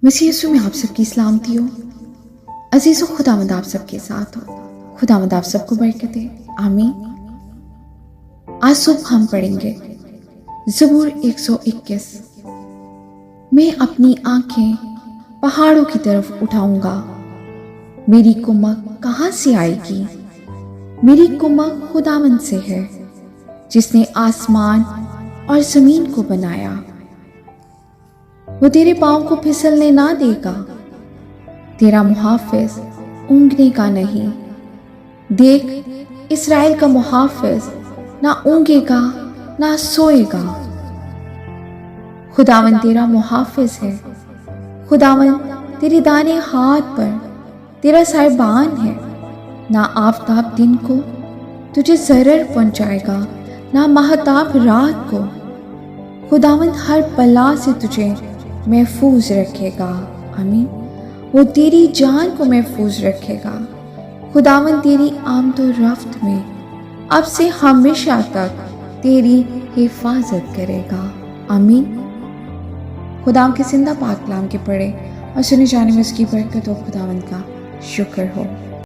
مسیح یسوع میں آپ سب کی سلامتی ہو۔ عزیز و خداوند آپ سب کے ساتھ ہو۔ خداوند آپ سب کو برکت دے، آمین۔ آج صبح ہم پڑھیں گے زبور 121۔ میں اپنی آنکھیں پہاڑوں کی طرف اٹھاؤں گا، میری کمک کہاں سے آئے گی؟ میری کمک خداوند سے ہے، جس نے آسمان اور زمین کو بنایا۔ وہ تیرے پاؤں کو پھسلنے نہ دے گا، تیرا محافظ اونگنے کا نہیں۔ دیکھ، اسرائیل کا محافظ نہ اونگے گا نہ سوئے گا۔ خداوند تیرا محافظ ہے، خداوند تیرے دائیں ہاتھ پر تیرا سائبان ہے۔ نہ آفتاب دن کو تجھے ضرر پہنچائے گا، نہ ماہتاب رات کو۔ خداوند ہر بلا سے تجھے محفوظ رکھے گا، آمین۔ وہ تیری جان کو محفوظ رکھے گا۔ خداوند تیری آمد و رفت میں اب سے ہمیشہ تک تیری حفاظت کرے گا، آمین۔ خداوند کے زندہ پاک کلام کے پڑھے اور سنے جانے میں اس کی برکت و خداوند کا شکر ہو۔